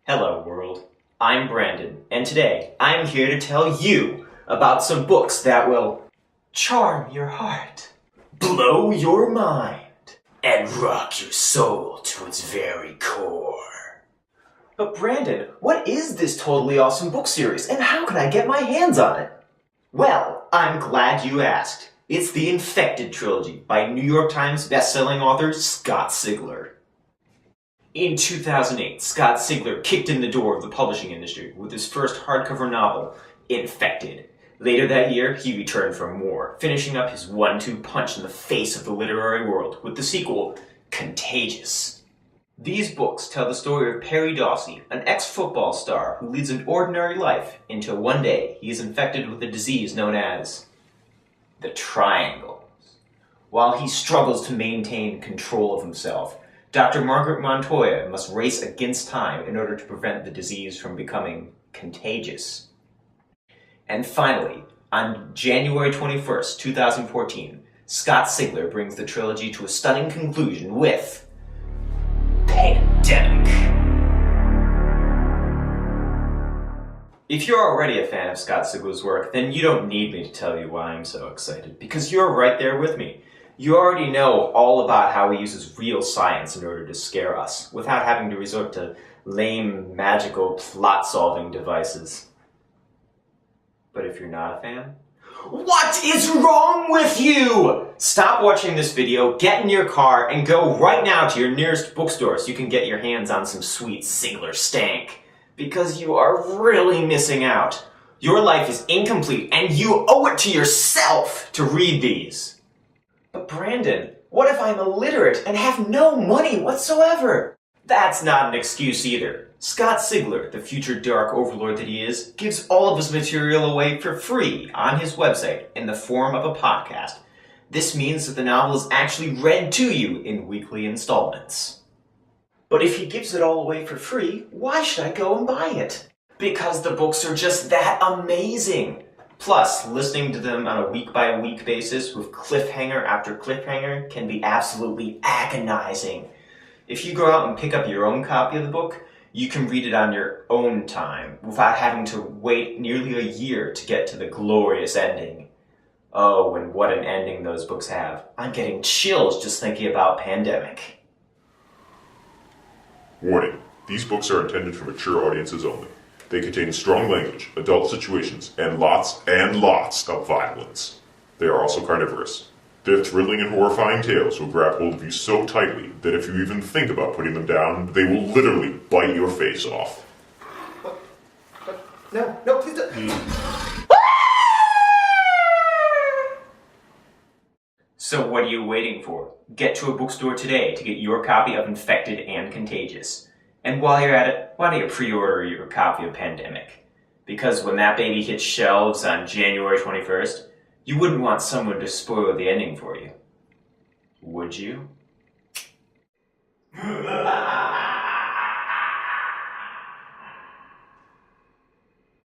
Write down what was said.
Hello world, I'm Brandon, and today I'm here to tell you about some books that will charm your heart, blow your mind, and rock your soul to its very core. But Brandon, what is this totally awesome book series, and how can I get my hands on it? Well, I'm glad you asked. It's the Infected trilogy by New York Times bestselling author Scott Sigler. In 2008, Scott Sigler kicked in the door of the publishing industry with his first hardcover novel, Infected. Later that year, he returned for more, finishing up his 1-2 punch in the face of the literary world with the sequel, Contagious. These books tell the story of Perry Dawsey, an ex-football star who leads an ordinary life until one day he is infected with a disease known as the Triangles. While he struggles to maintain control of himself, Dr. Margaret Montoya must race against time in order to prevent the disease from becoming contagious. And finally, on January 21st, 2014, Scott Sigler brings the trilogy to a stunning conclusion with Pandemic. If you're already a fan of Scott Sigler's work, then you don't need me to tell you why I'm so excited, because you're right there with me. You already know all about how he uses real science in order to scare us, without having to resort to lame, magical, plot-solving devices. But if you're not a fan, what is wrong with you? Stop watching this video, get in your car, and go right now to your nearest bookstore so you can get your hands on some sweet Sigler stank. Because you are really missing out. Your life is incomplete, and you owe it to yourself to read these. But Brandon, what if I'm illiterate and have no money whatsoever? That's not an excuse either. Scott Sigler, the future dark overlord that he is, gives all of his material away for free on his website in the form of a podcast. This means that the novel is actually read to you in weekly installments. But if he gives it all away for free, why should I go and buy it? Because the books are just that amazing. Plus, listening to them on a week-by-week basis with cliffhanger after cliffhanger can be absolutely agonizing. If you go out and pick up your own copy of the book, you can read it on your own time without having to wait nearly a year to get to the glorious ending. Oh, and what an ending those books have. I'm getting chills just thinking about Pandemic. Warning, these books are intended for mature audiences only. They contain strong language, adult situations, and lots of violence. They are also carnivorous. Their thrilling and horrifying tales will grab hold of you so tightly that if you even think about putting them down, they will literally bite your face off. No, please don't. So what are you waiting for? Get to a bookstore today to get your copy of Infected and Contagious. And while you're at it, why don't you pre-order your copy of Pandemic? Because when that baby hits shelves on January 21st, you wouldn't want someone to spoil the ending for you. Would you?